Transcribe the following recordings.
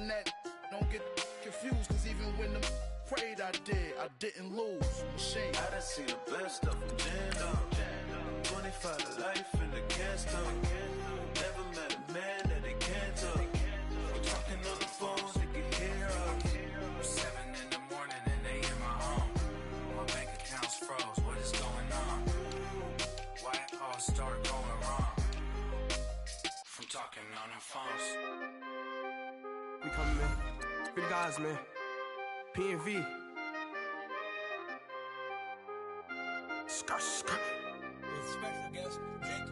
on that. Don't get confused, cause even when the prayed I didn't lose. Machine. I done seen the best of them jammed up. 25 to life in the cast up. Never met a man that they can't talk. We're talking on the phones, they can hear us. 7 in the morning and they in my home. My bank account's froze, what is going on? Why it all start going wrong? From talking on the phones. We coming, man. Big guys, man. P&V. Skirt, skirt. Special guest, Jake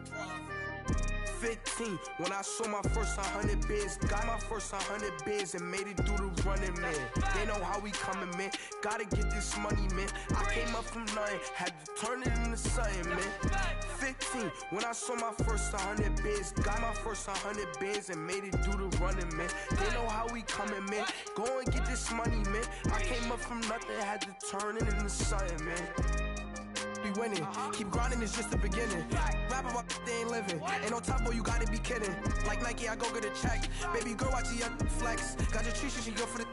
15, when I saw my first 100 bids. Got my first 100 bids and made it through the running, man. They know how we coming, man. Gotta get this money, man. I came up from nothing, had to turn it into something, man. 15, when I saw my first 100 bids. Got my first 100 bids and made it through the running, man. They know how we coming, man. Go and get this money, man. I came up from nothing, had to turn it into something, man. Be winning, keep grinding, it's just the beginning. Rapping about they ain't living. Ain't no top boy, you gotta be kidding. Like Nike, I go get a check. Baby girl, watch your flex. Got your tree, she go for the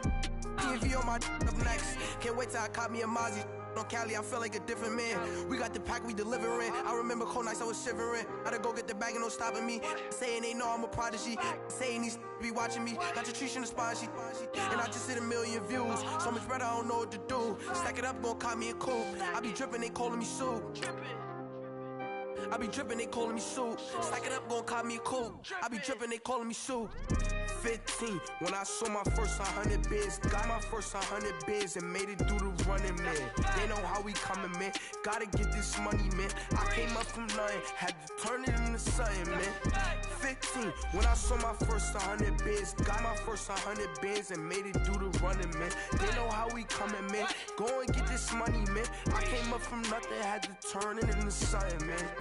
P&V on my up next. Can't wait till I caught me a Mozzie. On Cali, I feel like a different man. We got the pack, we delivering. I remember cold nights, I was shivering. Gotta go get the bag and no stopping me. Saying they know I'm a prodigy. Saying these be watching me. Got your tree in the spot, and I just hit 1 million views. So much better, I don't know what to do. Stack it up, gon' call me a coupe. I be dripping, they calling me soup. I be dripping, they calling me soup. Stack it up, gon' call me a coupe. I be dripping, they calling me soup. 15, when I saw my first 100 bids. Got my first 100 bids and made it through the running, man. They know how we coming, man. Gotta get this money, man. I came up from nothing, had to turn it into something, man. 15, when I saw my first 100 bids. Got my first 100 bids and made it through the running, man. They know how we coming, man. Go and get this money, man. I came up from nothing, had to turn it into something, man.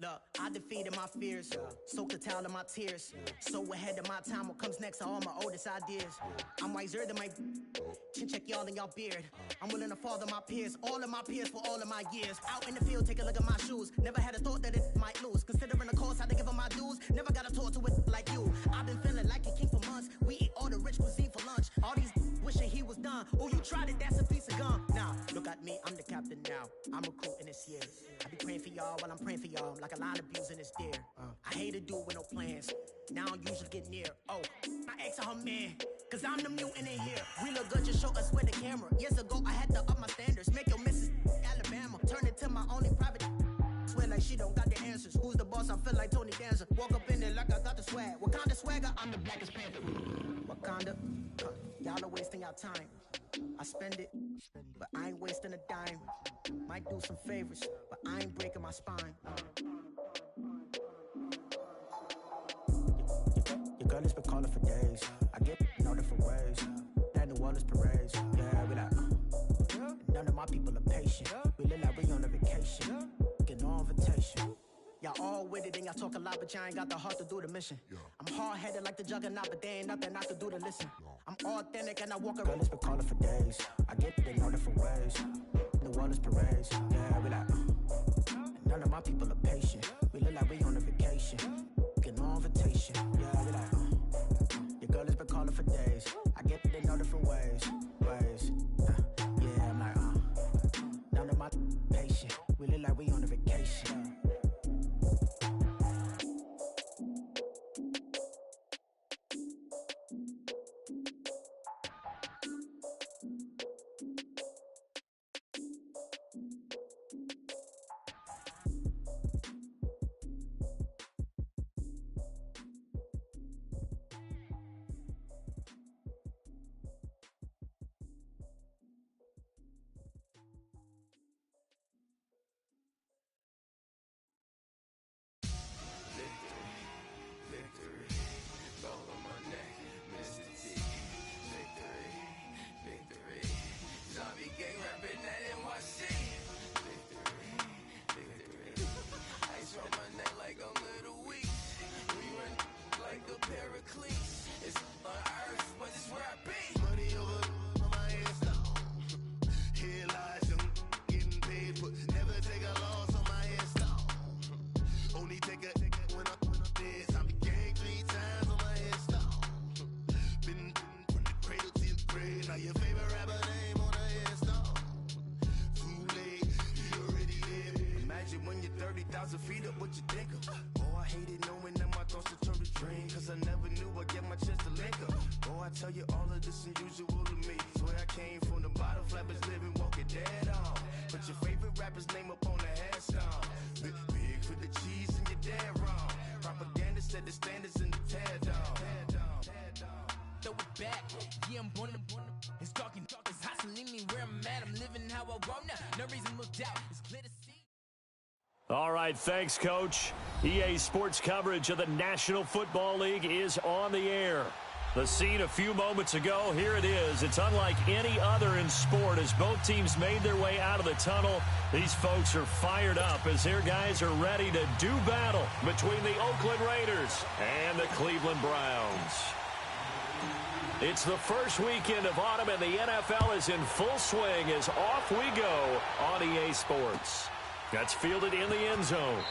Look, I defeated my fears, soaked the towel in my tears. So ahead of my time, what comes next are all my oldest ideas. I'm wiser than my chin check y'all in y'all beard. I'm willing to father my peers, all of my peers for all of my years. Out in the field, take a look at my shoes. Never had a thought that it might lose. Considering the cost, I had to give them my dues. Never got a talk to it like you. I've been feeling like a king for months. We eat all the rich cuisine for lunch. All these wishing he was done. Oh, you tried it, that's a piece of gum. Now, look at me, I'm the captain now. I'm recruiting this year. I be praying for y'all while I'm praying for y'all. Like a line of abusing this deer. I hate to do it with no plans. Now I usually get near. Oh, I ex her man. Cause I'm the mutant in here. We look good, just show us where the camera. Years ago, I had to up my standards. Make your missus Alabama. Turn it to my only private. Swear like she don't got the answers. Who's the boss? I feel like Tony Danza. Walk up in there like I got the swag. What kind of swagger? I'm the blackest panther. Wakanda. Y'all are wasting your time. I spend it, but I ain't wasting a dime. Might do some favors, but I ain't breaking my spine. Your girl has been calling for days. I get in all different ways. That New Orleans parades. Yeah, we like, none of my people are patient. We live like we on a vacation. Get no invitation. Y'all all with it and y'all talk a lot, but y'all ain't got the heart to do the mission. I'm hard-headed like the juggernaut, but there ain't nothing I can do to listen. I'm authentic and I walk around. Girl has been calling for days. I get it in all different ways. New Orleans parades. Yeah, we like, none of my people are patient. We live like we on a vacation. Get no invitation. Yeah, we like, your girl has been calling for days. I get it in all different ways. Yeah, I'm like, none of my patient. We live like we on a vacation. eyes and feet up what you think of. Oh, I hated knowing that my thoughts would turn to dream, cause I never knew I'd get my chance to link up. Oh, I tell you all of this unusual to me. Swear I came from the bottom, flappers living, walking dead on. Put your favorite rapper's name up on the headstone. Big for the cheese and you're dead wrong. Propaganda set the standards in the tear down. Throw it back, yeah, I'm born. It's talking, it's hot, so leave me where I'm at. I'm living how I want now. No reason looked out, it's clear to see. All right, thanks, Coach. EA Sports coverage of the National Football League is on the air. The scene a few moments ago, here it is. It's unlike any other in sport as both teams made their way out of the tunnel. These folks are fired up as their guys are ready to do battle between the Oakland Raiders and the Cleveland Browns. It's the first weekend of autumn, and the NFL is in full swing as off we go on EA Sports. That's fielded in the end zone.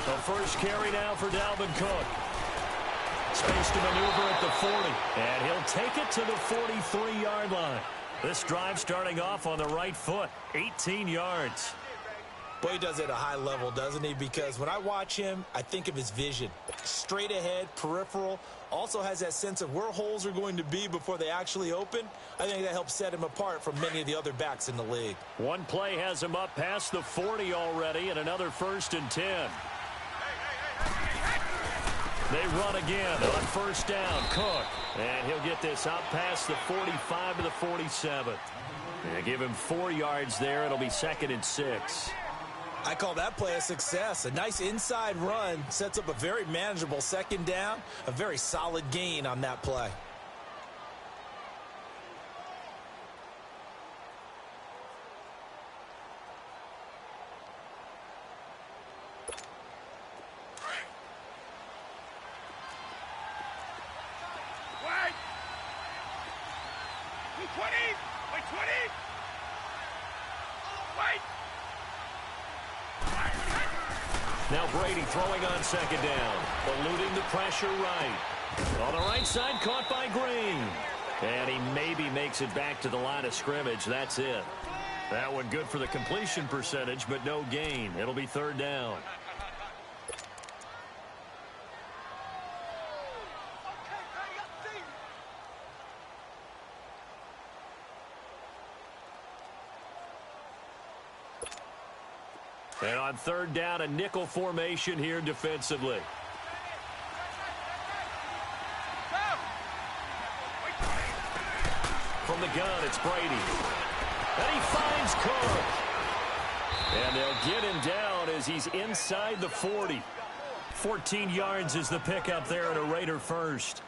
The first carry now for Dalvin Cook. Space to maneuver at the 40. And he'll take it to the 43-yard line. This drive starting off on the right foot. 18 yards. Boy, he does it at a high level, doesn't he? Because when I watch him, I think of his vision. Straight ahead, peripheral. Also has that sense of where holes are going to be before they actually open. I think that helps set him apart from many of the other backs in the league. One play has him up past the 40 already, and another 1st and 10. They run again on first down. Cook. And he'll get this out past the 45 to the 47. And give him 4 yards there. It'll be 2nd and 6. I call that play a success. A nice inside run sets up a very manageable 2nd down. A very solid gain on that play. Now Brady throwing on 2nd down. Eluding the pressure right. On the right side, caught by Green. And he maybe makes it back to the line of scrimmage. That's it. That one good for the completion percentage, but no gain. It'll be 3rd down. And on 3rd down, a nickel formation here defensively. From the gun, it's Brady. And he finds Cook. And they'll get him down as he's inside the 40. 14 yards is the pickup there and a Raider first.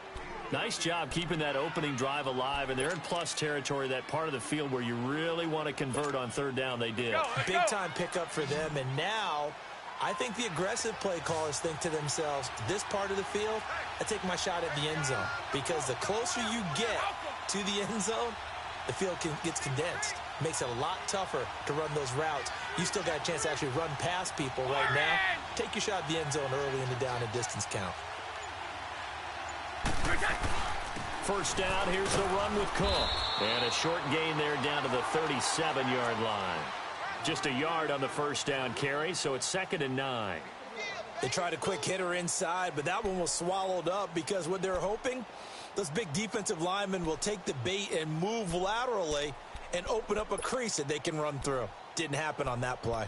Nice job keeping that opening drive alive, and they're in plus territory, that part of the field where you really want to convert on 3rd down. They did. Big-time pickup for them, and now I think the aggressive play callers think to themselves, this part of the field, I take my shot at the end zone, because the closer you get to the end zone, the field gets condensed. Makes it a lot tougher to run those routes. You still got a chance to actually run past people right now. Take your shot at the end zone early in the down and distance count. First down, here's the run with Cook. And a short gain there down to the 37-yard line. Just a yard on the first down carry, so it's 2nd and 9. They tried a quick hitter inside, but that one was swallowed up because what they're hoping, those big defensive linemen will take the bait and move laterally and open up a crease that they can run through. Didn't happen on that play.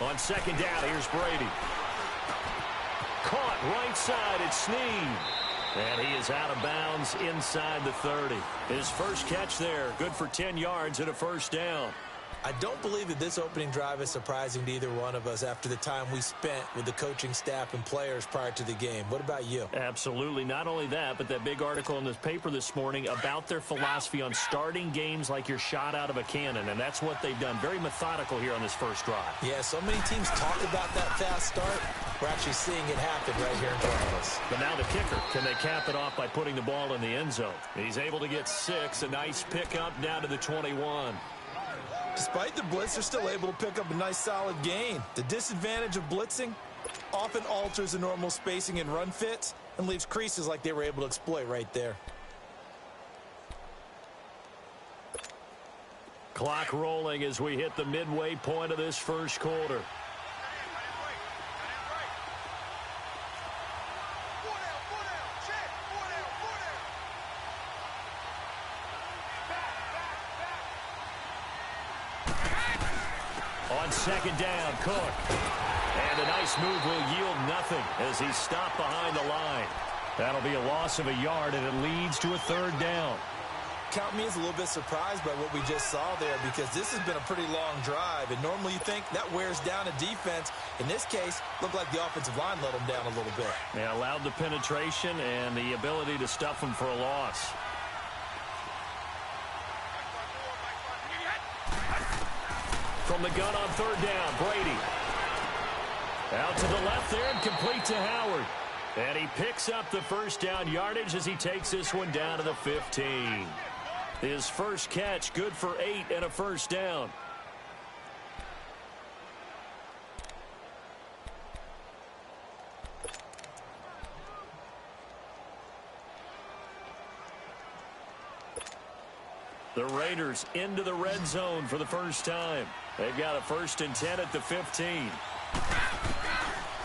On 2nd down, here's Brady. Caught right side, it's Snead. And he is out of bounds inside the 30. His first catch there, good for 10 yards and a first down. I don't believe that this opening drive is surprising to either one of us after the time we spent with the coaching staff and players prior to the game. What about you? Absolutely. Not only that, but that big article in this paper this morning about their philosophy on starting games like you're shot out of a cannon, and that's what they've done. Very methodical here on this first drive. Yeah, so many teams talk about that fast start. We're actually seeing it happen right here in front of us. But now the kicker. Can they cap it off by putting the ball in the end zone? He's able to get 6. A nice pickup down to the 21. Despite the blitz, they're still able to pick up a nice solid gain. The disadvantage of blitzing often alters the normal spacing and run fits and leaves creases like they were able to exploit right there. Clock rolling as we hit the midway point of this first quarter. On second down, Cook. And a nice move will yield nothing as he's stopped behind the line. That'll be a loss of a yard, and it leads to a third down. Count me as a little bit surprised by what we just saw there because this has been a pretty long drive, and normally you think that wears down a defense. In this case, looked like the offensive line let them down a little bit. They allowed the penetration and the ability to stuff them for a loss. From the gun on third down, Brady. Out to the left there and complete to Howard. And he picks up the first down yardage as he takes this one down to the 15. His first catch, good for 8 and a first down. The Raiders into the red zone for the first time. They've got a 1st and 10 at the 15.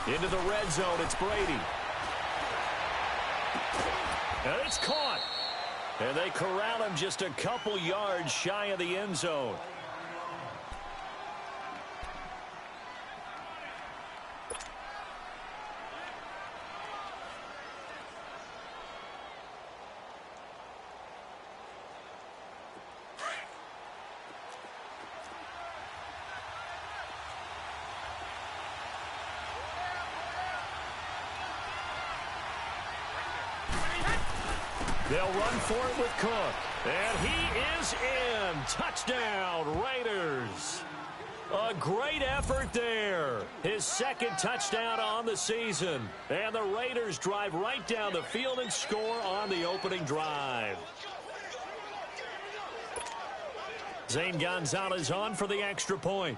Into the red zone, it's Brady. And it's caught. And they corral him just a couple yards shy of the end zone. They'll run for it with Cook. And he is in. Touchdown, Raiders. A great effort there. His 2nd touchdown on the season. And the Raiders drive right down the field and score on the opening drive. Zane Gonzalez on for the extra point.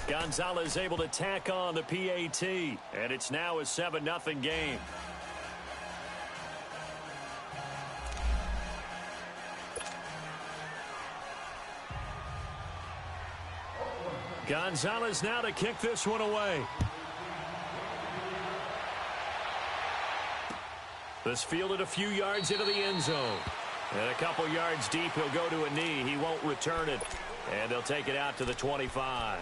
Gonzalez able to tack on the PAT, and it's now a 7-0 game. Gonzalez now to kick this one away. This fielded a few yards into the end zone. And a couple yards deep, he'll go to a knee. He won't return it. And they'll take it out to the 25.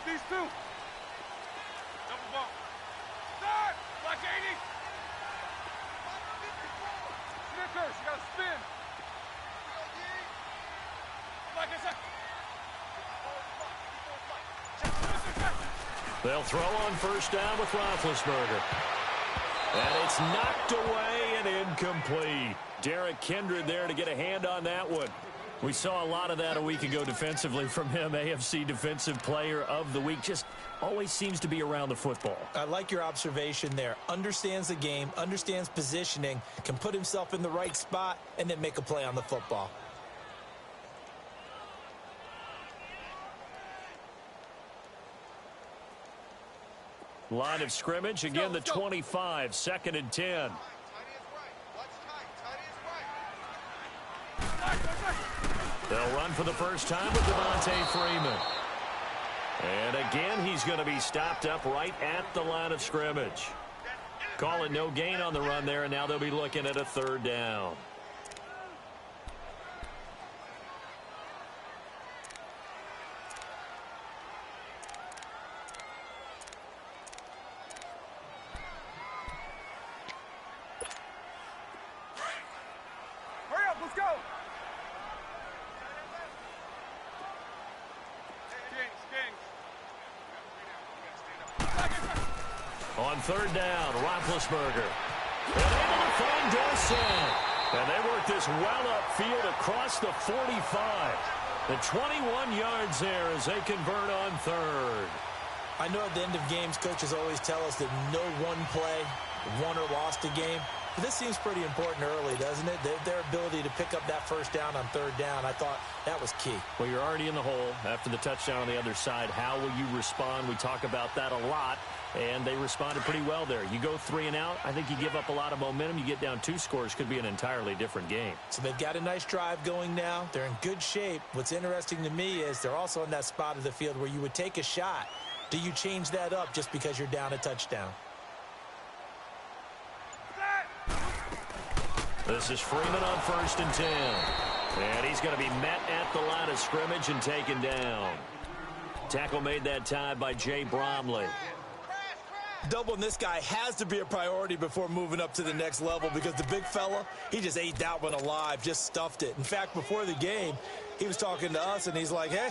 These two. Double ball. Start! Black 80. Snickers, you gotta spin. Like I said. They'll throw on first down with Roethlisberger. And it's knocked away and incomplete. Derek Kindred there to get a hand on that one. We saw a lot of that a week ago defensively from him. AFC Defensive Player of the Week. Just always seems to be around the football. I like your observation there. Understands the game, understands positioning, can put himself in the right spot, and then make a play on the football. Line of scrimmage, again the 25, 2nd and 10. They'll run for the first time with Devontae Freeman. And again, he's going to be stopped up right at the line of scrimmage. Call it no gain on the run there, and now they'll be looking at a third down. Hurry up, let's go. On third down, Roethlisberger. And able to find Dorsett. And they work this well upfield across the 45. The 21 yards there as they convert on third. I know at the end of games, coaches always tell us that no one play won or lost a game. But this seems pretty important early, doesn't it? Their ability to pick up that first down on third down, I thought that was key. Well, you're already in the hole after the touchdown on the other side. How will you respond? We talk about that a lot, and they responded pretty well there. You go 3 and out, I think you give up a lot of momentum. You get down 2 scores, could be an entirely different game. So they've got a nice drive going now. They're in good shape. What's interesting to me is they're also in that spot of the field where you would take a shot. Do you change that up just because you're down a touchdown? This is Freeman on 1st and 10. And he's going to be met at the line of scrimmage and taken down. Tackle made that time by Jay Bromley. Doubling this guy has to be a priority before moving up to the next level because the big fella, he just ate that one alive, just stuffed it. In fact, before the game, he was talking to us, and he's like, hey,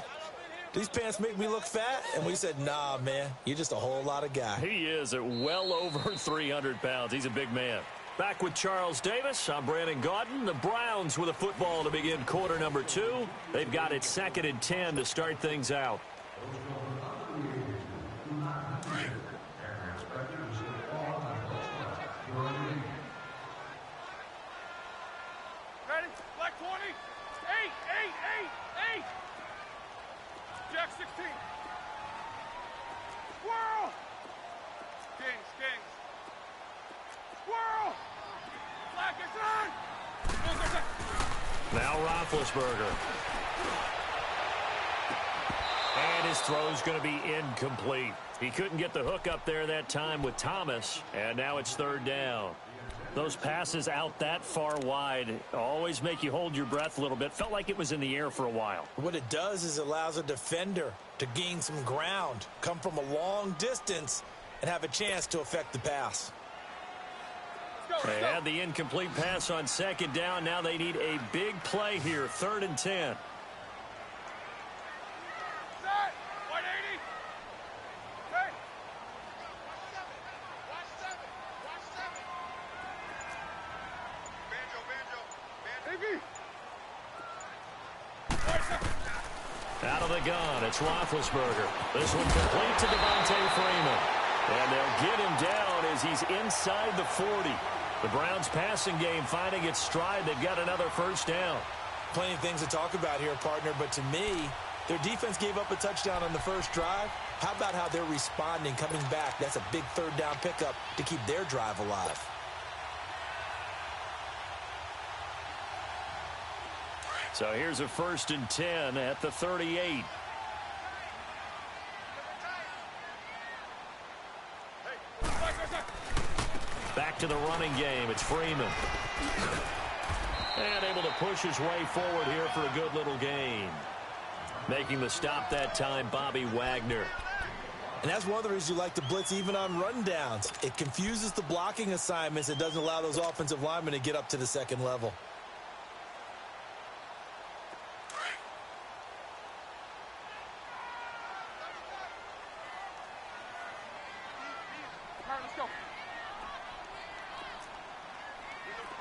these pants make me look fat? And we said, nah, man, you're just a whole lot of guy. He is at well over 300 pounds. He's a big man. Back with Charles Davis, I'm Brandon Gaudin. The Browns with a football to begin quarter number 2. They've got it 2nd and 10 to start things out. Ready? Black 20. 8. Jack 16. Squirrel. Kings. Squirrel. Black is on. Now Roethlisberger. And his throw's going to be incomplete. He couldn't get the hook up there that time with Thomas, and now it's 3rd down. Those passes out that far wide always make you hold your breath a little bit. Felt like it was in the air for a while. What it does is it allows a defender to gain some ground, come from a long distance, and have a chance to affect the pass. They had the incomplete pass on 2nd down. Now they need a big play here, 3rd and 10. Out of the gun, it's Roethlisberger. This one complete to Devontae Freeman. And they'll get him down as he's inside the 40. The Browns passing game finding its stride. They've got another 1st down. Plenty of things to talk about here, partner, but to me, their defense gave up a touchdown on the first drive. How about how they're responding, coming back? That's a big 3rd down pickup to keep their drive alive. So here's a 1st and 10 at the 38. Back to the running game. It's Freeman. And able to push his way forward here for a good little gain. Making the stop that time, Bobby Wagner. And that's one of the reasons you like to blitz even on rundowns. It confuses the blocking assignments. It doesn't allow those offensive linemen to get up to the 2nd level. Let's go.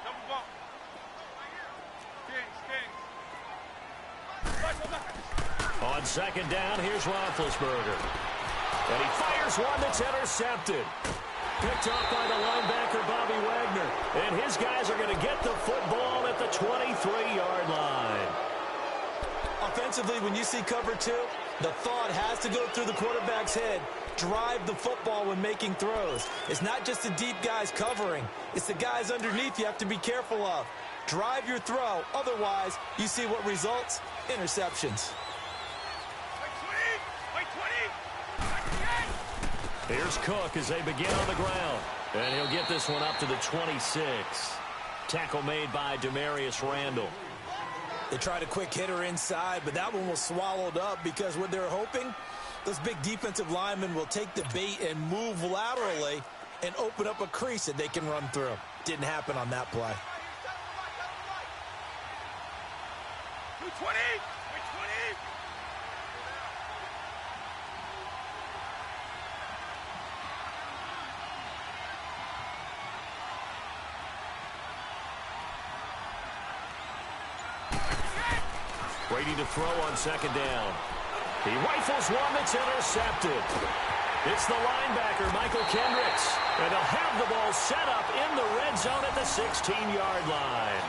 Double bump. Kings. On 2nd down, here's Roethlisberger. And he fires one that's intercepted. Picked off by the linebacker, Bobby Wagner. And his guys are going to get the football at the 23-yard line. Offensively, when you see cover 2, the thought has to go through the quarterback's head. Drive the football when making throws. It's not just the deep guys covering. It's the guys underneath you have to be careful of. Drive your throw. Otherwise, you see what results? Interceptions. Here's Cook as they begin on the ground. And he'll get this one up to the 26. Tackle made by Demarius Randall. They tried a quick hitter inside, but that one was swallowed up because what they're hoping, those big defensive linemen will take the bait and move laterally and open up a crease that they can run through. Didn't happen on that play. 220! 220! Brady to throw on second down. He rifles one that's intercepted. It's the linebacker, Michael Kendricks. And they'll have the ball set up in the red zone at the 16-yard line.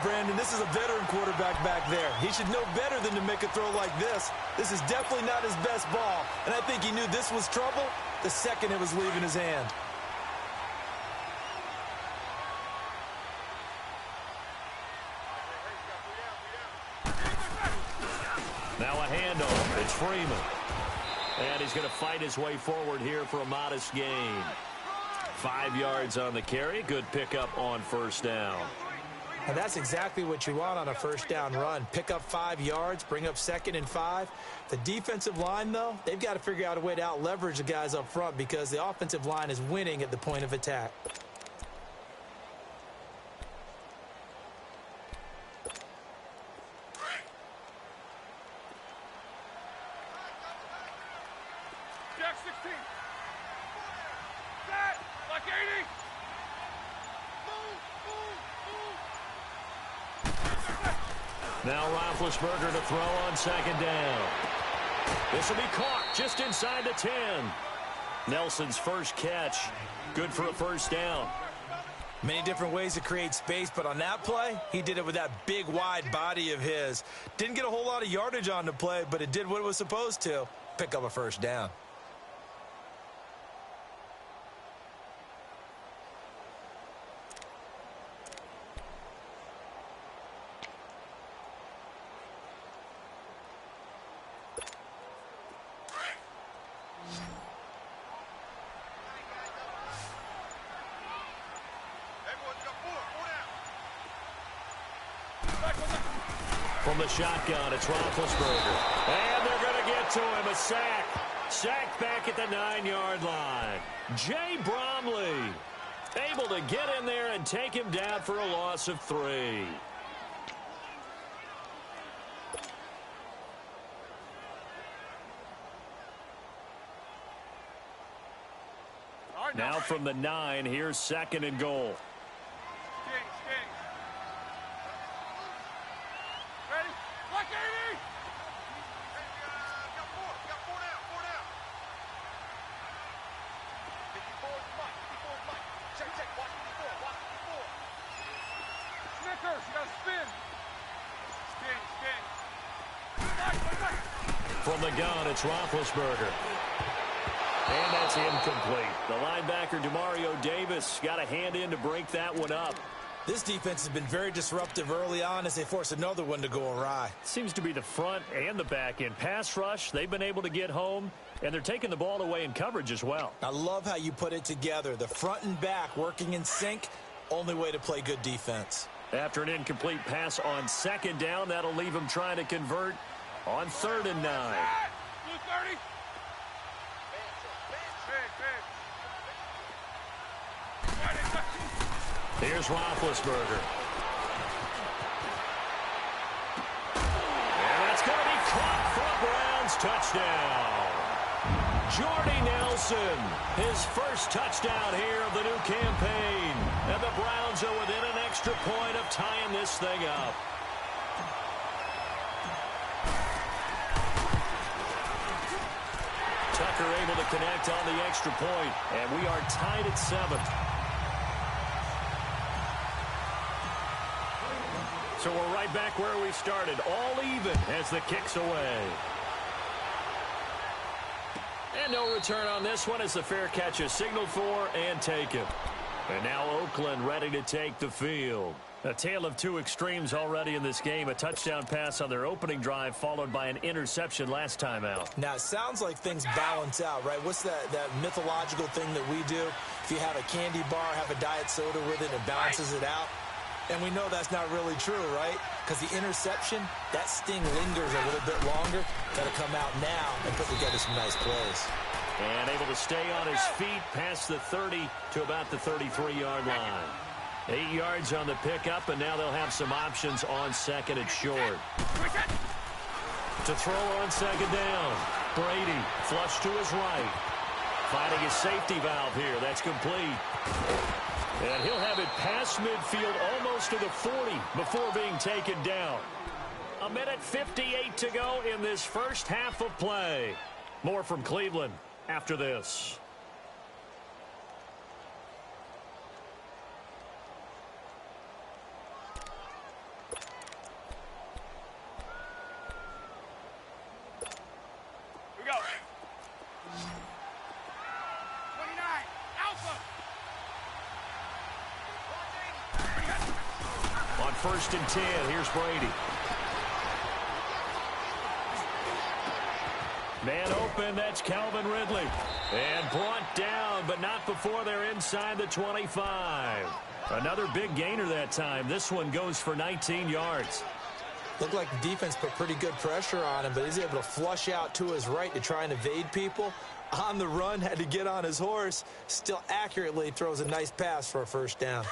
Brandon, this is a veteran quarterback back there. He should know better than to make a throw like this. This is definitely not his best ball. And I think he knew this was trouble the second it was leaving his hand. Now a handoff. It's Freeman. And he's going to fight his way forward here for a modest gain. 5 yards on the carry. Good pickup on first down. And that's exactly what you want on a first down run. Pick up 5 yards, bring up 2nd and 5. The defensive line, though, they've got to figure out a way to out-leverage the guys up front because the offensive line is winning at the point of attack. Jack 16. Set! Like 80! Now Roethlisberger to throw on second down. This will be caught just inside the 10. Nelson's first catch. Good for a first down. Many different ways to create space, but on that play, he did it with that big, wide body of his. Didn't get a whole lot of yardage on the play, but it did what it was supposed to. Pick up a first down. From the shotgun, it's Roethlisberger. And they're going to get to him. A sack. Sacked back at the 9-yard line. Jay Bromley able to get in there and take him down for a loss of 3. Now from the 9, here's 2nd and goal. King. Ready? Like 80! Got 4 down. 54 is Mike. Check. Watch 54. Snickers, you gotta spin. King. From the gun, it's Roethlisberger. And that's incomplete. The linebacker, Demario Davis, got a hand in to break that one up. This defense has been very disruptive early on as they force another one to go awry. Seems to be the front and the back end. Pass rush, they've been able to get home, and they're taking the ball away in coverage as well. I love how you put it together. The front and back working in sync, only way to play good defense. After an incomplete pass on second down, that'll leave them trying to convert on 3rd and 9. Blue 30. Here's Roethlisberger. And that's going to be caught for a Browns touchdown. Jordy Nelson, his first touchdown here of the new campaign. And the Browns are within an extra point of tying this thing up. Tucker able to connect on the extra point, and we are tied at 7. So we're right back where we started, all even as the kick's away. And no return on this one as the fair catch is signaled for and taken. And now Oakland ready to take the field. A tale of two extremes already in this game. A touchdown pass on their opening drive followed by an interception last time out. Now, it sounds like things balance out, right? What's that mythological thing that we do? If you have a candy bar, have a diet soda with it, it balances it out. And we know that's not really true, right? Because the interception, that sting lingers a little bit longer. Got to come out now and put together some nice plays. And able to stay on his feet past the 30 to about the 33-yard line. 8 yards on the pickup, and now they'll have some options on second and short. To throw on second down, Brady flush to his right. Finding his safety valve here. That's complete. And he'll have it past midfield almost to the 40 before being taken down. 1:58 to go in this first half of play. More from Cleveland after this. First and 10. Here's Brady. Man open. That's Calvin Ridley. And brought down, but not before they're inside the 25. Another big gainer that time. This one goes for 19 yards. Looked like the defense put pretty good pressure on him, but he's able to flush out to his right to try and evade people. On the run, had to get on his horse. Still accurately throws a nice pass for a first down.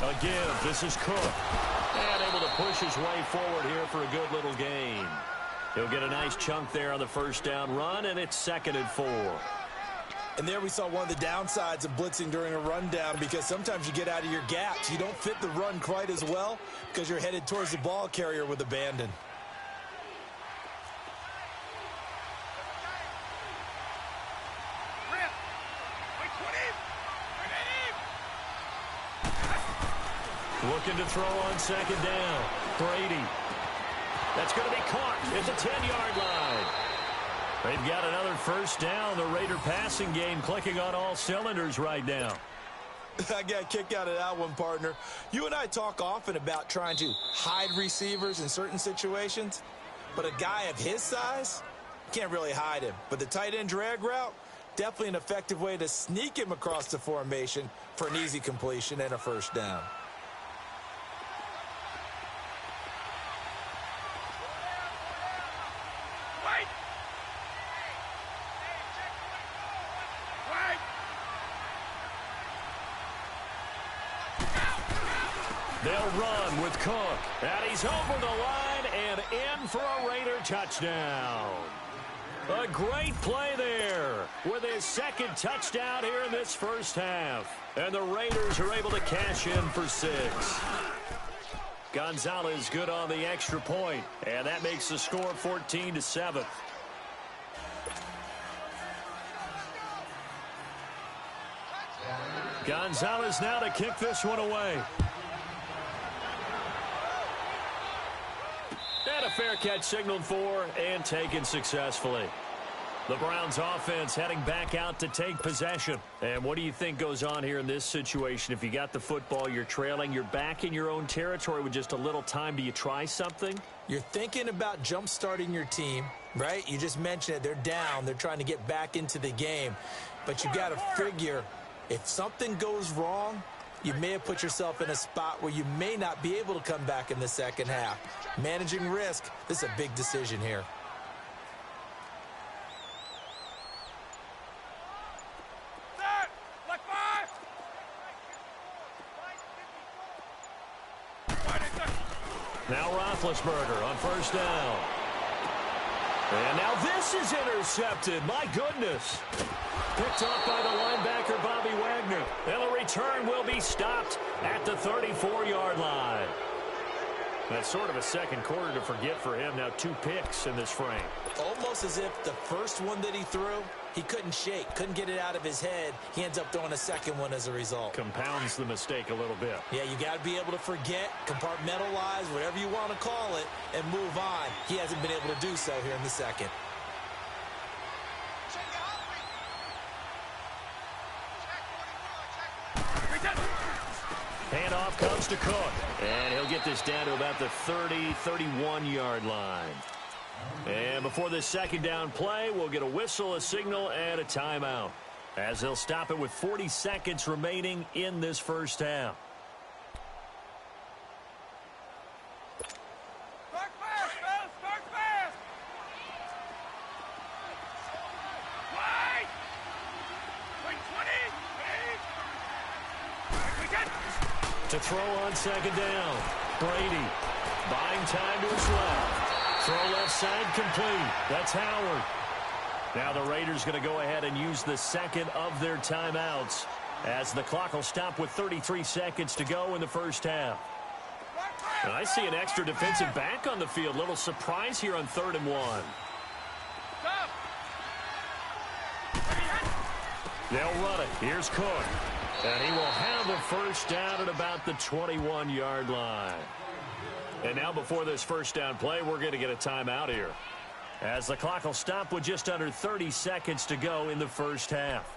Again, this is Cook. And able to push his way forward here for a good little gain. He'll get a nice chunk there on the first down run, and it's 2nd and 4. And there we saw one of the downsides of blitzing during a rundown, because sometimes you get out of your gaps. You don't fit the run quite as well because you're headed towards the ball carrier with abandon. Looking to throw on second down. Brady. That's going to be caught at the 10-yard line. They've got another first down. The Raider passing game clicking on all cylinders right now. I got a kick out of that one, partner. You and I talk often about trying to hide receivers in certain situations, but a guy of his size, can't really hide him. But the tight end drag route, definitely an effective way to sneak him across the formation for an easy completion and a first down. They'll run with Cook. And he's over the line and in for a Raider touchdown. A great play there with his second touchdown here in this first half. And the Raiders are able to cash in for 6. Gonzalez good on the extra point. And that makes the score 14-7. Gonzalez now to kick this one away. And a fair catch signaled for and taken successfully. The Browns offense heading back out to take possession. And what do you think goes on here in this situation? If you got the football, you're trailing, you're back in your own territory with just a little time. Do you try something? You're thinking about jump-starting your team, right? You just mentioned it. They're down. They're trying to get back into the game. But you got to figure, if something goes wrong, you may have put yourself in a spot where you may not be able to come back in the second half. Managing risk, this is a big decision here. Now Roethlisberger on first down. And now this is intercepted. My goodness. Picked off by the linebacker, Bobby Wagner. And the return will be stopped at the 34-yard line. That's sort of a second quarter to forget for him. Now 2 picks in this frame. Almost as if the first one that he threw, he couldn't shake, couldn't get it out of his head. He ends up throwing a second one as a result. Compounds the mistake a little bit. Yeah, you got to be able to forget, compartmentalize, whatever you want to call it, and move on. He hasn't been able to do so here in the second. comes to Cook. And he'll get this down to about the 30, 31-yard line. And before this second down play, we'll get a whistle, a signal, and a timeout, as they'll stop it with 40 seconds remaining in this first half. Start fast, fellas! Start fast! Wait! Wait, 20! Wait! We got... To throw on second down, Brady buying time to his left. Throw left side complete. That's Howard. Now the Raiders going to go ahead and use the second of their timeouts, as the clock will stop with 33 seconds to go in the first half. And I see an extra defensive back on the field. Little surprise here on 3rd and 1. They'll run it. Here's Cook. And he will have a first down at about the 21-yard line. And now before this first down play, we're going to get a timeout here, as the clock will stop with just under 30 seconds to go in the first half.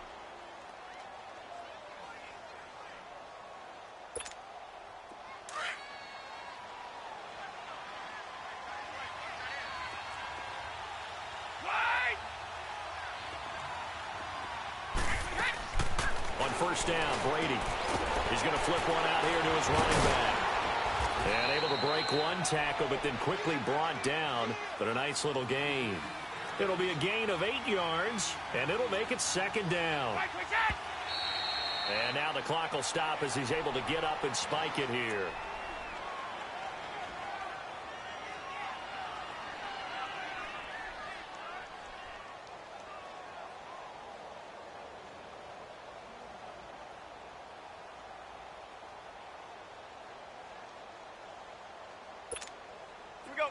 On first down, Brady. He's going to flip one out here to his running back. And able to break one tackle, but then quickly brought down. But a nice little gain. It'll be a gain of 8 yards, and it'll make it second down. And now the clock will stop as he's able to get up and spike it here.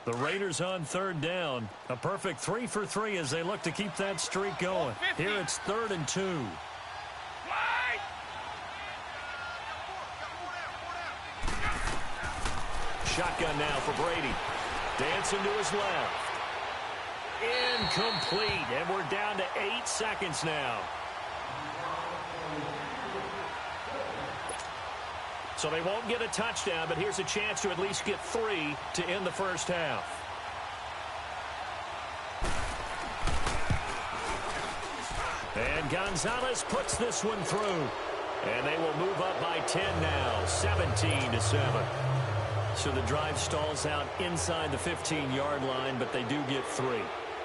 The Raiders on 3rd down. A perfect 3 for 3 as they look to keep that streak going. Here it's 3rd and 2. Shotgun now for Brady. Dancing to his left. Incomplete. And we're down to 8 seconds now. So they won't get a touchdown, but here's a chance to at least get 3 to end the first half. And Gonzalez puts this one through. And they will move up by 10 now, 17-7. So the drive stalls out inside the 15-yard line, but they do get 3.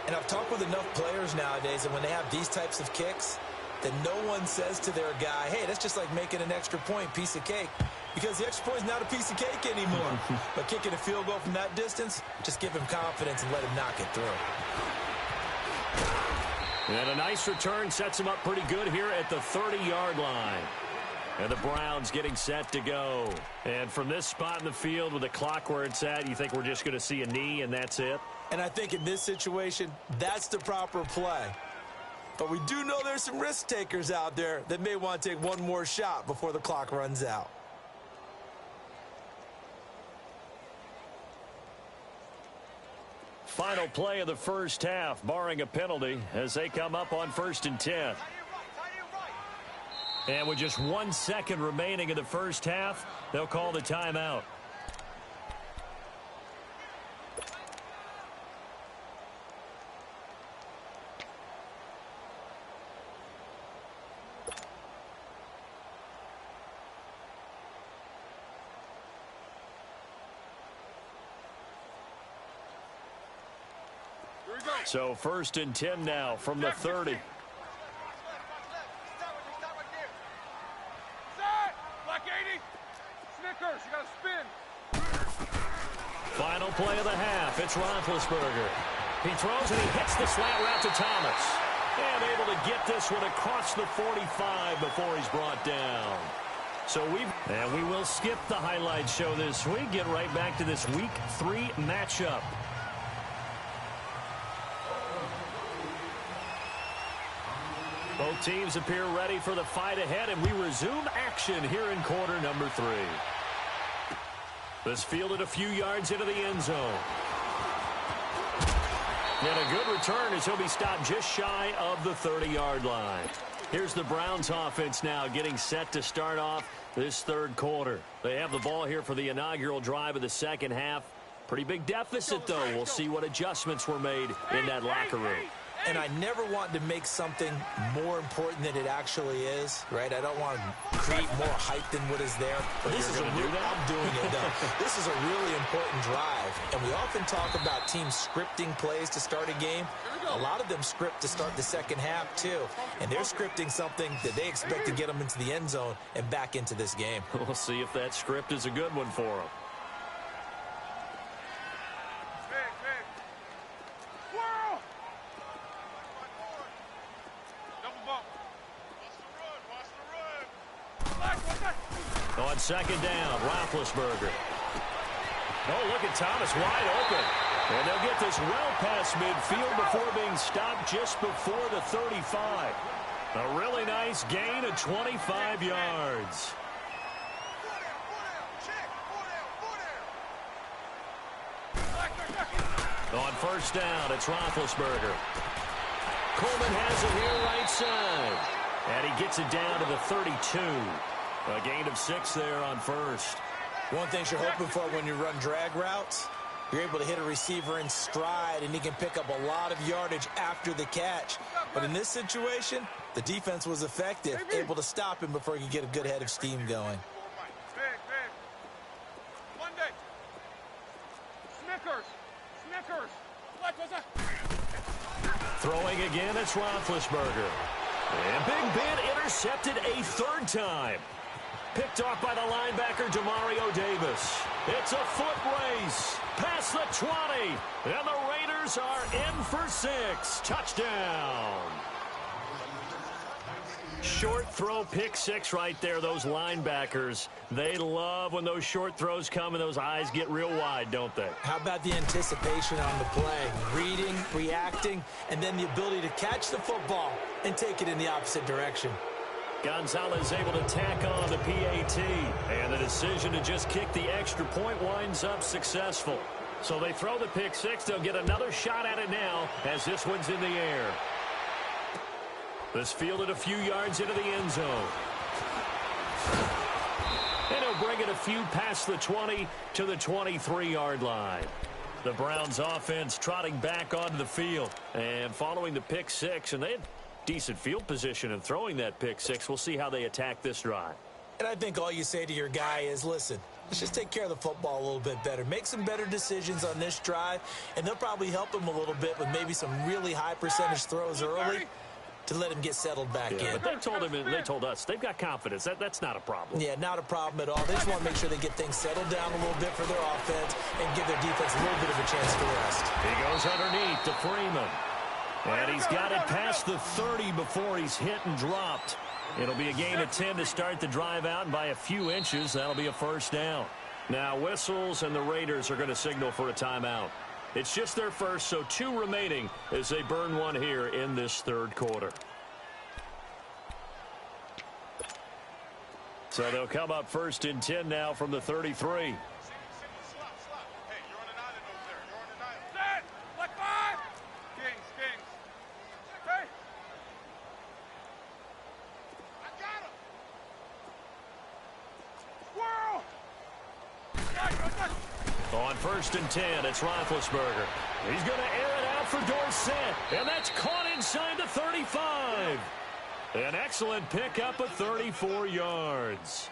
And I've talked with enough players nowadays, and when they have these types of kicks, that no one says to their guy, hey, that's just like making an extra point, piece of cake. Because the extra point is not a piece of cake anymore. But kicking a field goal from that distance, just give him confidence and let him knock it through. And a nice return sets him up pretty good here at the 30-yard line. And the Browns getting set to go. And from this spot in the field with the clock where it's at, you think we're just going to see a knee and that's it? And I think in this situation, that's the proper play. But we do know there's some risk takers out there that may want to take one more shot before the clock runs out. Final play of the first half, barring a penalty, as they come up on 1st and 10. And with just 1 second remaining in the first half, they'll call the timeout. So 1st and 10 now from the 30. Final play of the half. It's Roethlisberger. He throws and he hits the slant route to Thomas. And able to get this one across the 45 before he's brought down. So we will skip the highlight show this week. Get right back to this Week 3 matchup. Both teams appear ready for the fight ahead, and we resume action here in quarter number 3. This fielded a few yards into the end zone. And a good return as he'll be stopped just shy of the 30-yard line. Here's the Browns offense now getting set to start off this third quarter. They have the ball here for the inaugural drive of the second half. Pretty big deficit, though. We'll see what adjustments were made in that locker room. And I never want to make something more important than it actually is, right? I don't want to create more hype than what is there. But this is I'm doing it, though. This is a really important drive. And we often talk about teams scripting plays to start a game. A lot of them script to start the second half, too. And they're scripting something that they expect to get them into the end zone and back into this game. We'll see if that script is a good one for them. On second down, Roethlisberger. Oh, look at Thomas wide open. And they'll get this well past midfield before being stopped just before the 35. A really nice gain of 25 yards. On first down, it's Roethlisberger. Coleman has it here right side. And he gets it down to the 32. A gain of 6 there on first. One thing you're hoping for when you run drag routes, you're able to hit a receiver in stride, and he can pick up a lot of yardage after the catch. But in this situation, the defense was effective, able to stop him before he could get a good head of steam going. Throwing again, it's Roethlisberger. And Big Ben intercepted a third time. Picked off by the linebacker, Demario Davis. It's a foot race. Past the 20. And the Raiders are in for 6. Touchdown. Short throw, pick 6 right there. Those linebackers, they love when those short throws come and those eyes get real wide, don't they? How about the anticipation on the play? Reading, reacting, and then the ability to catch the football and take it in the opposite direction. Gonzalez able to tack on the PAT. And the decision to just kick the extra point winds up successful. So they throw the pick 6. They'll get another shot at it now as this one's in the air. This fielded a few yards into the end zone. And he'll bring it a few past the 20 to the 23-yard line. The Browns offense trotting back onto the field and following the pick 6. And they had decent field position in throwing that pick 6. We'll see how they attack this drive. And I think all you say to your guy is, listen, let's just take care of the football a little bit better. Make some better decisions on this drive, and they'll probably help him a little bit with maybe some really high percentage throws early to let him get settled back in. But they told him, and they told us, they've got confidence. That's not a problem. Yeah, not a problem at all. They just want to make sure they get things settled down a little bit for their offense and give their defense a little bit of a chance to rest. He goes underneath to Freeman. And he's got it past the 30 before he's hit and dropped. It'll be a gain of 10 to start the drive out, and by a few inches, that'll be a first down. Now, whistles, and the Raiders are going to signal for a timeout. It's just their first, so 2 remaining as they burn one here in this third quarter. So they'll come up first and 10 now from the 33. On first and 10, it's Roethlisberger. He's going to air it out for Dorsett, and that's caught inside the 35. An excellent pickup of 34 yards.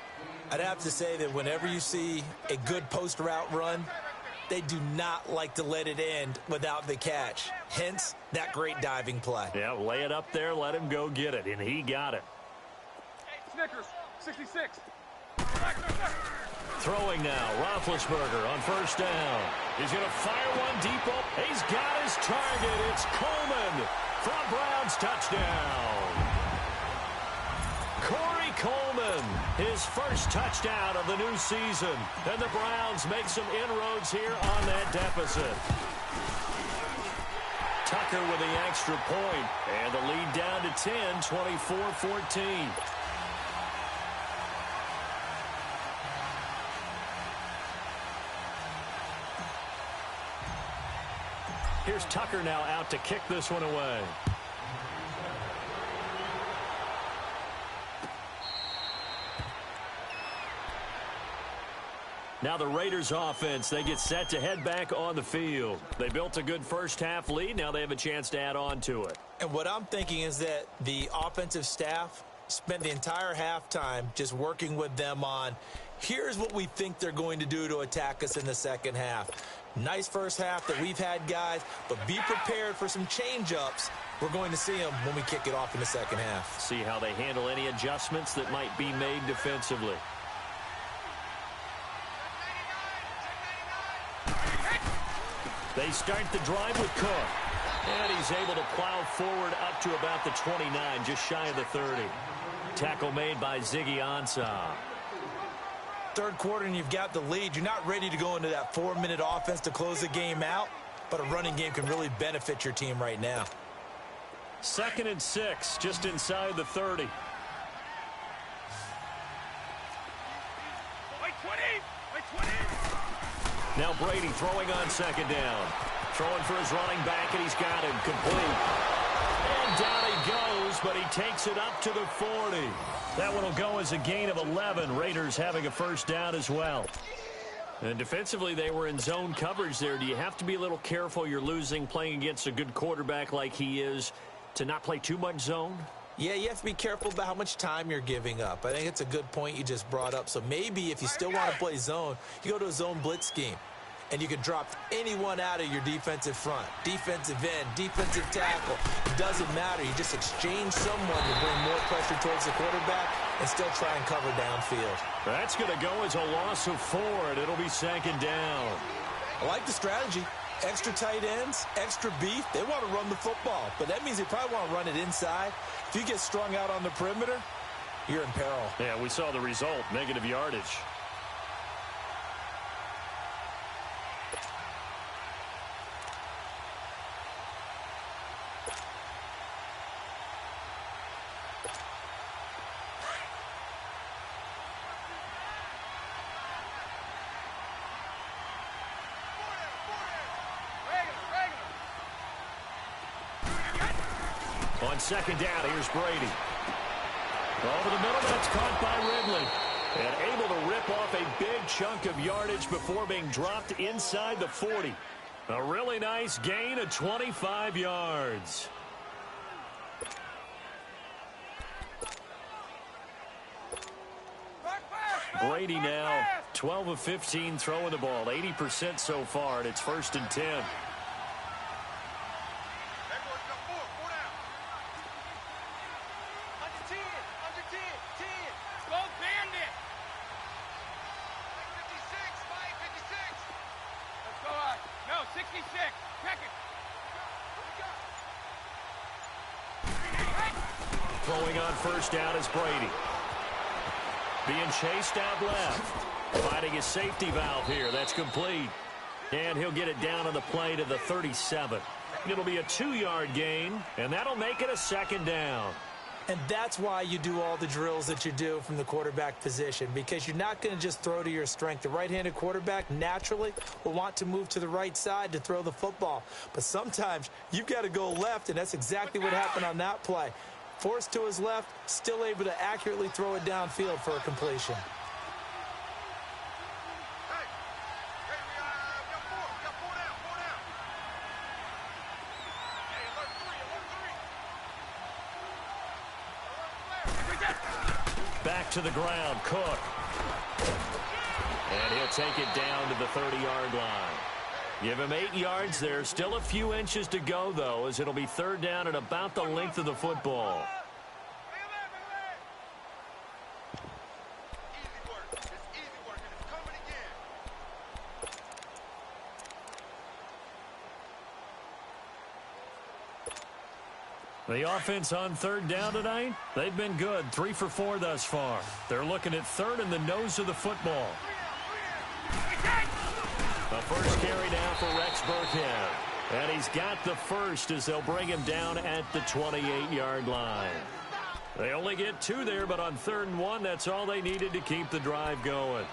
I'd have to say that whenever you see a good post route run, they do not like to let it end without the catch. Hence, that great diving play. Yeah, lay it up there, let him go get it, and he got it. Snickers, 66. Throwing now, Roethlisberger on first down. He's going to fire one deep. He's got his target. It's Coleman from Browns touchdown. Corey Coleman, his first touchdown of the new season. And the Browns make some inroads here on that deficit. Tucker with the extra point, and the lead down to 10, 24-14. Here's Tucker now out to kick this one away. Now the Raiders offense, they get set to head back on the field. They built a good first half lead. Now they have a chance to add on to it. And what I'm thinking is that the offensive staff spent the entire halftime just working with them on, here's what we think they're going to do to attack us in the second half. Nice first half that we've had, guys, but be prepared for some change-ups. We're going to see them when we kick it off in the second half. See how they handle any adjustments that might be made defensively. They start the drive with Cook. And he's able to plow forward up to about the 29, just shy of the 30. Tackle made by Ziggy Ansah. Third quarter and you've got the lead. You're not ready to go into that 4-minute offense to close the game out, but a running game can really benefit your team right now. 2nd and 6, just inside the 30. Wait 20! Wait 20! Now Brady throwing on 2nd down. Throwing for his running back, and he's got him complete. And down he goes, but he takes it up to the 40. That one will go as a gain of 11. Raiders having a first down as well. And defensively, they were in zone coverage there. Do you have to be a little careful? You're losing, playing against a good quarterback like he is, to not play too much zone? Yeah, you have to be careful about how much time you're giving up. I think it's a good point you just brought up. So maybe if you still want to play zone, you go to a zone blitz scheme. And you can drop anyone out of your defensive front, defensive end, defensive tackle. It doesn't matter. You just exchange someone to bring more pressure towards the quarterback and still try and cover downfield. That's going to go as a loss of 4, and it'll be 2nd down. I like the strategy. Extra tight ends, extra beef. They want to run the football, but that means they probably want to run it inside. If you get strung out on the perimeter, you're in peril. Yeah, we saw the result, negative yardage. On 2nd down, here's Brady. Over the middle, that's caught by Ridley. And able to rip off a big chunk of yardage before being dropped inside the 40. A really nice gain of 25 yards. Brady now 12 of 15 throwing the ball, 80% so far, and it's 1st and 10. Throwing on 1st down is Brady. Being chased out left. Finding his safety valve here. That's complete. And he'll get it down on the play to the 37. It'll be a 2-yard gain, and that'll make it a 2nd down. And that's why you do all the drills that you do from the quarterback position, because you're not going to just throw to your strength. The right-handed quarterback naturally will want to move to the right side to throw the football. But sometimes you've got to go left, and that's exactly what happened on that play. Forced to his left, still able to accurately throw it downfield for a completion. Back to the ground, Cook. And he'll take it down to the 30-yard line. Give him 8 yards there. Still a few inches to go, though, as it'll be 3rd down and about the length of the football. The offense on 3rd down tonight, they've been good. 3 for 4 thus far. They're looking at 3rd in the nose of the football. The first carry now for Rex Burkhead. And he's got the first as they'll bring him down at the 28-yard line. They only get 2 there, but on 3rd and 1, that's all they needed to keep the drive going.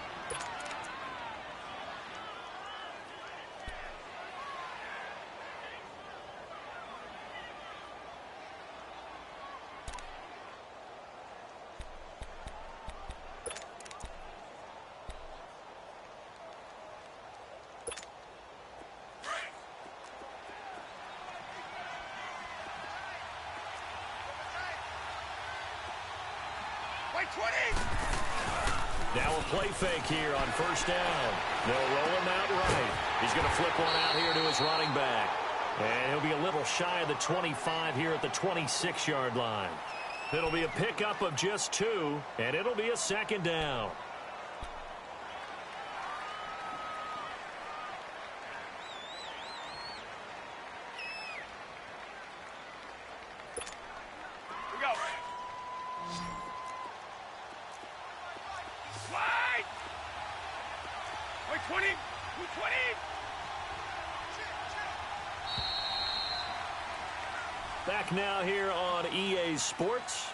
Now a play fake here on first down. They'll roll him out right. He's going to flip one out here to his running back. And he'll be a little shy of the 25 here at the 26-yard line. It'll be a pickup of just 2, and it'll be a second down. Back now here on EA Sports.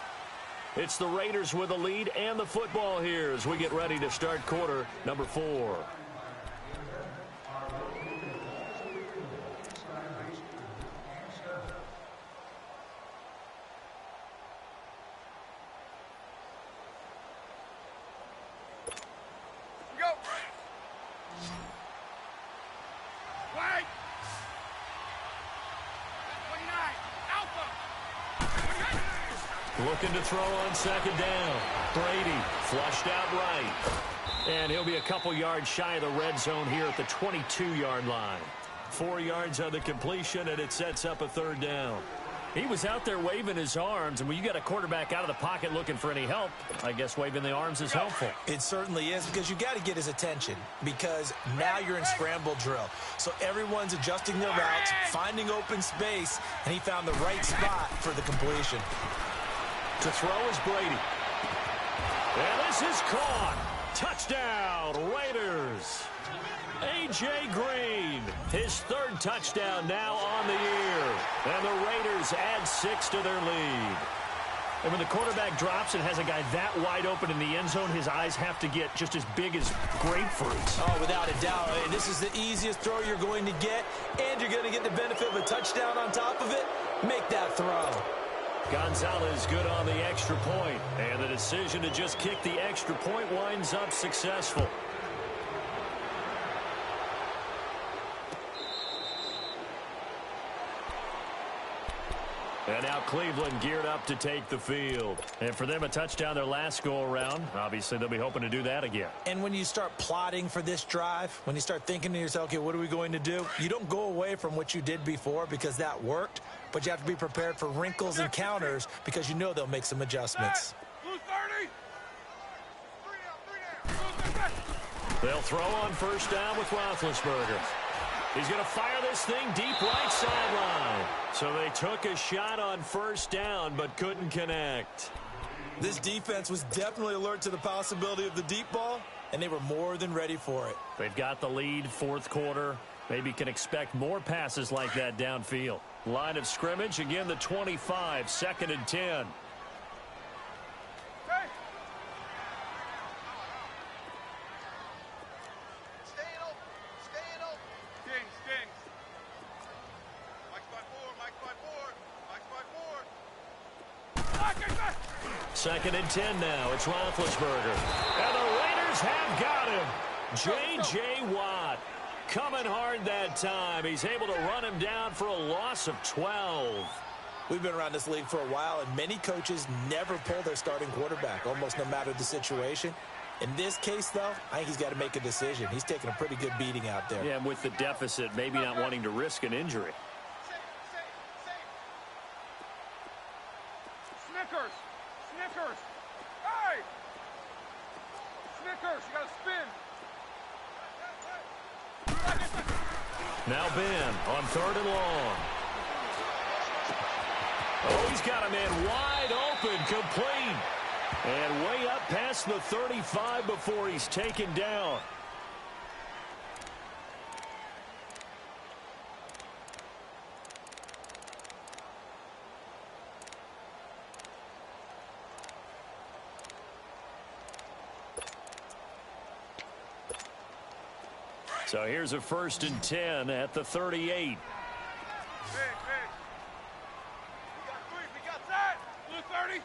It's the Raiders with the lead and the football here as we get ready to start quarter number 4. Looking to throw on second down. Brady flushed out right. And he'll be a couple yards shy of the red zone here at the 22-yard line. 4 yards on the completion, and it sets up a third down. He was out there waving his arms, and when you got a quarterback out of the pocket looking for any help, I guess waving the arms is helpful. It certainly is, because you got to get his attention, because now you're in scramble drill. So everyone's adjusting their routes, finding open space, and he found the right spot for the completion. To throw is Brady. And this is caught. Touchdown, Raiders. A.J. Green, his 3rd touchdown now on the year. And the Raiders add 6 to their lead. And when the quarterback drops and has a guy that wide open in the end zone, his eyes have to get just as big as grapefruits. Oh, without a doubt. This is the easiest throw you're going to get, and you're going to get the benefit of a touchdown on top of it. Make that throw. Gonzalez good on the extra point, and the decision to just kick the extra point winds up successful. And now Cleveland geared up to take the field. And for them, a touchdown their last go-around. Obviously, they'll be hoping to do that again. And when you start plotting for this drive, when you start thinking to yourself, okay, what are we going to do? You don't go away from what you did before because that worked, but you have to be prepared for wrinkles and counters because you know they'll make some adjustments. They'll throw on first down with Roethlisberger. He's going to fire this thing deep right sideline. So they took a shot on first down but couldn't connect. This defense was definitely alert to the possibility of the deep ball, and they were more than ready for it. They've got the lead, 4th quarter. Maybe can expect more passes like that downfield. Line of scrimmage, again the 25, 2nd and 10. Second and 10 now. It's Roethlisberger. And the Raiders have got him. J.J. Watt coming hard that time. He's able to run him down for a loss of 12. We've been around this league for a while, and many coaches never pull their starting quarterback, almost no matter the situation. In this case, though, I think he's got to make a decision. He's taking a pretty good beating out there. Yeah, and with the deficit, maybe not wanting to risk an injury. Snickers! Hey! Snickers, you gotta spin. Now Ben on 3rd and long. Oh, he's got a man wide open, complete. And way up past the 35 before he's taken down. So here's a 1st and 10 at the 38. Big. We got that. Blue 30.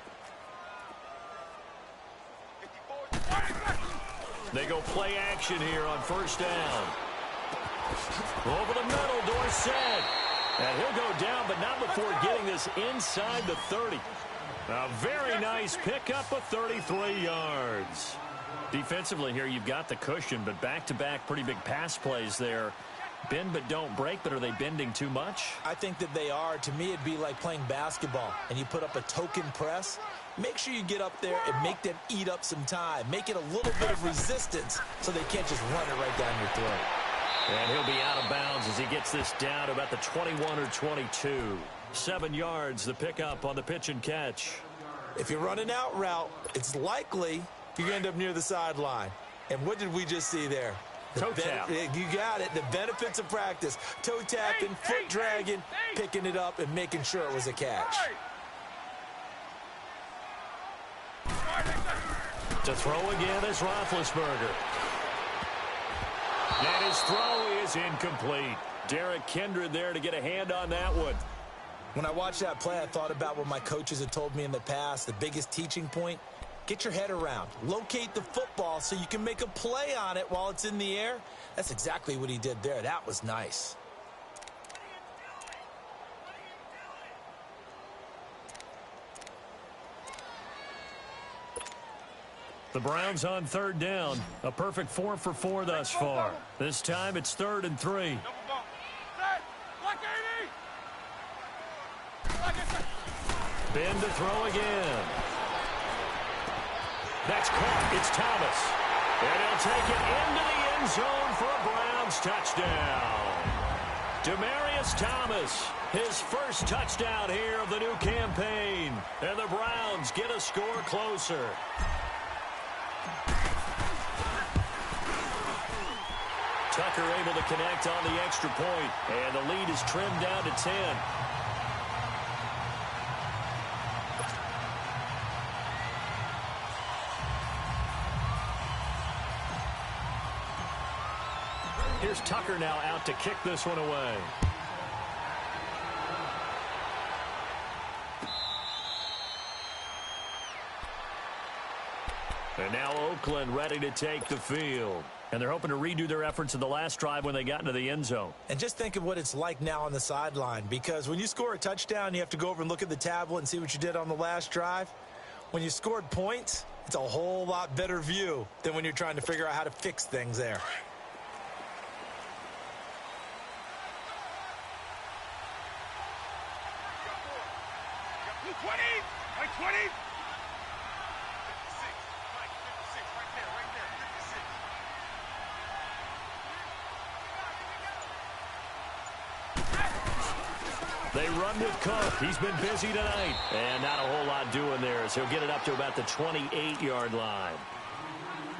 They go play action here on first down. Over the middle, Dorsett. And he'll go down, but not before getting this inside the 30. A very nice pickup of 33 yards. Defensively here, you've got the cushion, but back-to-back pretty big pass plays there. Bend but don't break, but are they bending too much? I think that they are. To me, it'd be like playing basketball, and you put up a token press. Make sure you get up there and make them eat up some time. Make it a little bit of resistance so they can't just run it right down your throat. And he'll be out of bounds as he gets this down to about the 21 or 22. 7 yards, the pickup on the pitch and catch. If you're running out route, it's likely you're going to end up near the sideline. And what did we just see there? Toe tap. You got it. The benefits of practice. Toe tapping, foot dragging, picking it up, and making sure it was a catch. To throw again is Roethlisberger. And his throw is incomplete. Derek Kindred there to get a hand on that one. When I watched that play, I thought about what my coaches had told me in the past. The biggest teaching point, get your head around. Locate the football so you can make a play on it while it's in the air. That's exactly what he did there. That was nice. The Browns on third down. A perfect 4 for 4 thus far. This time it's 3rd and 3. Ben to throw again. That's caught. It's Thomas. And he'll take it into the end zone for a Browns touchdown. Demaryius Thomas, his first touchdown here of the new campaign. And the Browns get a score closer. Tucker able to connect on the extra point, and the lead is trimmed down to 10. Here's Tucker now out to kick this one away. And now Oakland ready to take the field. And they're hoping to redo their efforts in the last drive when they got into the end zone. And just think of what it's like now on the sideline, because when you score a touchdown, you have to go over and look at the tablet and see what you did on the last drive. When you scored points, it's a whole lot better view than when you're trying to figure out how to fix things there. They run with Cook. He's been busy tonight. And not a whole lot doing there as he'll get it up to about the 28-yard line.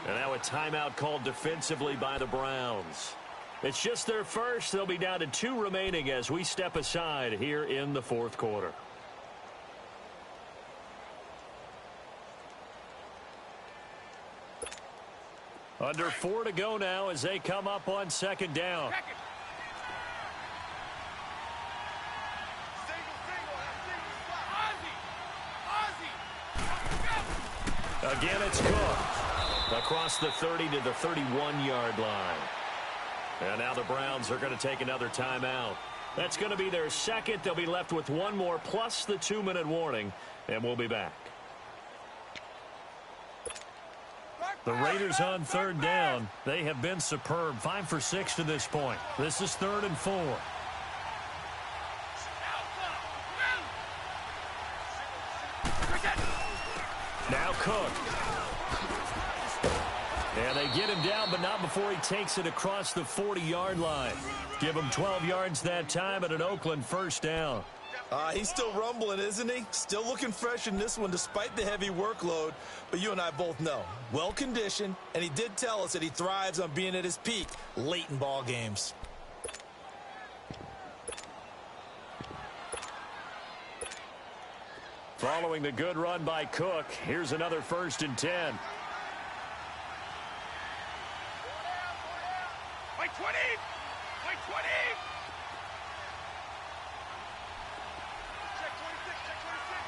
And now a timeout called defensively by the Browns. It's just their first. They'll be down to 2 remaining as we step aside here in the 4th quarter. Under 4 to go now as they come up on 2nd down. Again, it's Cook. Across the 30 to the 31-yard line. And now the Browns are going to take another timeout. That's going to be their second. They'll be left with 1 more plus the 2-minute warning. And we'll be back. The Raiders on 3rd down. They have been superb. 5 for 6 to this point. This is 3rd and 4. Now Cook. And they get him down, but not before he takes it across the 40-yard line. Give him 12 yards that time at an Oakland 1st down. He's still rumbling, isn't he? Still looking fresh in this one despite the heavy workload. But you and I both know, well-conditioned, and he did tell us that he thrives on being at his peak late in ball games. Following the good run by Cook, here's another 1st and 10. By 20! By 20! Check 26, check 26.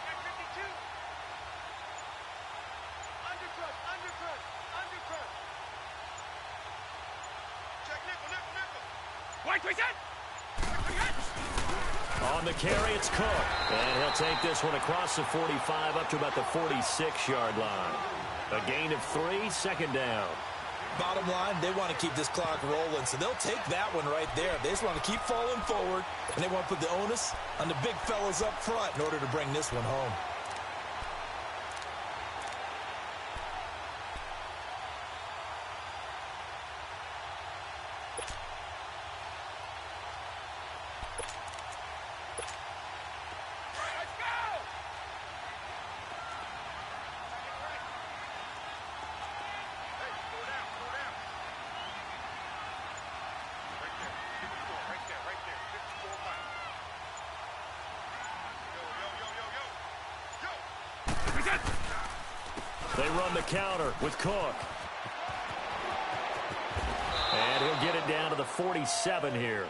Check 52. Undercrush, undercrush, undercrush. Check nickel, nickel, nickel. White, we set! On the carry, it's Cook. And he'll take this one across the 45 up to about the 46-yard line. A gain of 3, second down. Bottom line, they want to keep this clock rolling, so they'll take that one right there. They just want to keep falling forward, and they want to put the onus on the big fellas up front in order to bring this one home. They run the counter with Cook. And he'll get it down to the 47 here.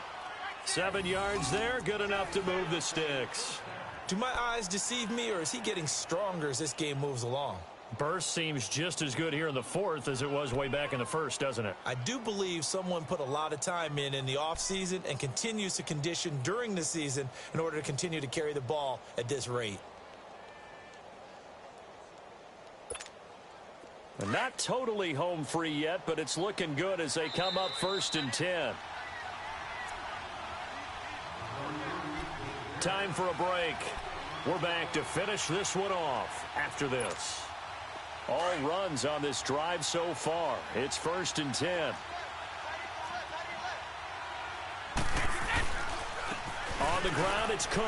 7 yards there, good enough to move the sticks. Do my eyes deceive me, or is he getting stronger as this game moves along? Burst seems just as good here in the fourth as it was way back in the first, doesn't it? I do believe someone put a lot of time in the offseason and continues to condition during the season in order to continue to carry the ball at this rate. Not totally home free yet, but it's looking good as they come up 1st and 10. Time for a break. We're back to finish this one off after this. All runs on this drive so far. It's 1st and 10. On the ground, it's Cook.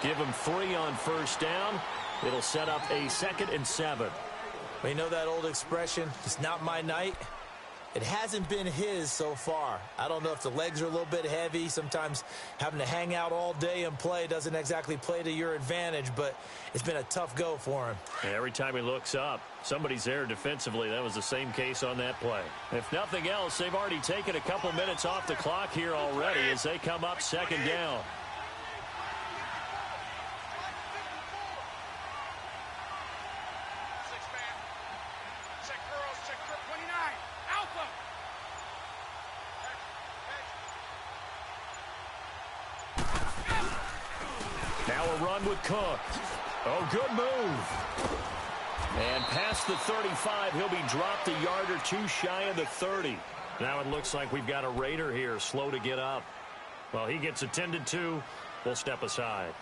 Give him 3 on 1st down. It'll set up a 2nd and 7. Well, you know that old expression, it's not my night? It hasn't been his so far. I don't know if the legs are a little bit heavy. Sometimes having to hang out all day and play doesn't exactly play to your advantage, but it's been a tough go for him. Every time he looks up, somebody's there defensively. That was the same case on that play. If nothing else, they've already taken a couple minutes off the clock here already as they come up 2nd down. With Cook. Oh, good move. And past the 35, he'll be dropped a yard or 2 shy of the 30. Now it looks like we've got a Raider here, slow to get up. Well, he gets attended to. We'll step aside.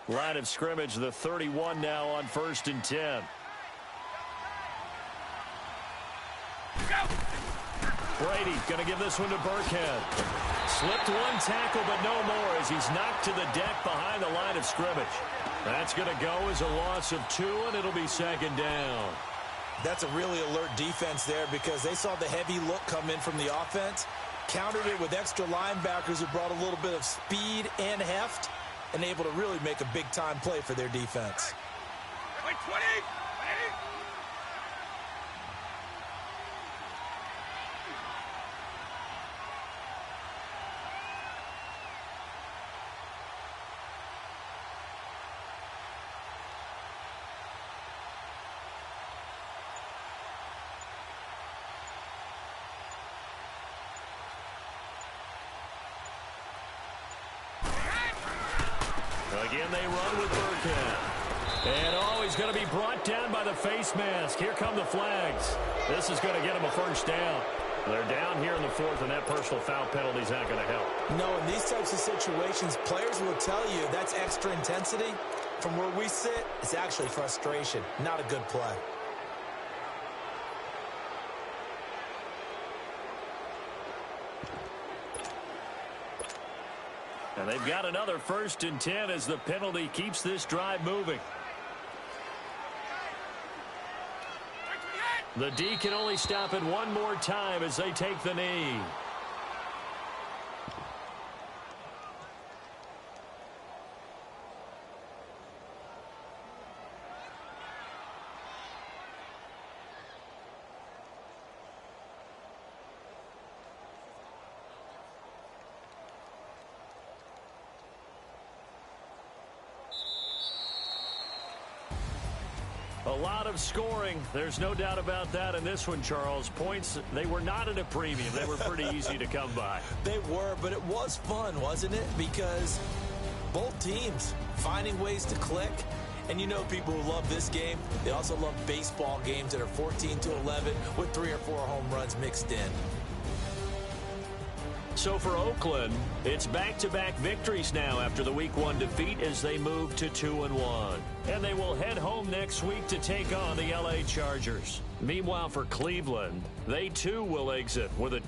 Line of scrimmage, the 31 now on 1st and 10. Brady going to give this one to Burkhead. Slipped one tackle, but no more as he's knocked to the deck behind the line of scrimmage. That's going to go as a loss of 2, and it'll be 2nd down. That's a really alert defense there because they saw the heavy look come in from the offense, countered it with extra linebackers who brought a little bit of speed and heft, and able to really make a big-time play for their defense. 20! Again, they run with Burkhead. And, oh, he's going to be brought down by the face mask. Here come the flags. This is going to get him a 1st down. They're down here in the 4th, and that personal foul penalty is not going to help. No, in these types of situations, players will tell you that's extra intensity. From where we sit, it's actually frustration, not a good play. And they've got another 1st and 10 as the penalty keeps this drive moving. The D can only stop it one more time as they take the knee. A lot of scoring. There's no doubt about that in this one, Charles. Points, they were not at a premium. They were pretty easy to come by. They were, but it was fun, wasn't it? Because both teams finding ways to click. And you know people who love this game, they also love baseball games that are 14-11 with 3 or 4 home runs mixed in. So for Oakland, it's back-to-back victories now after the Week 1 defeat as they move to 2-1. And they will head home next week to take on the LA Chargers. Meanwhile, for Cleveland, they too will exit with a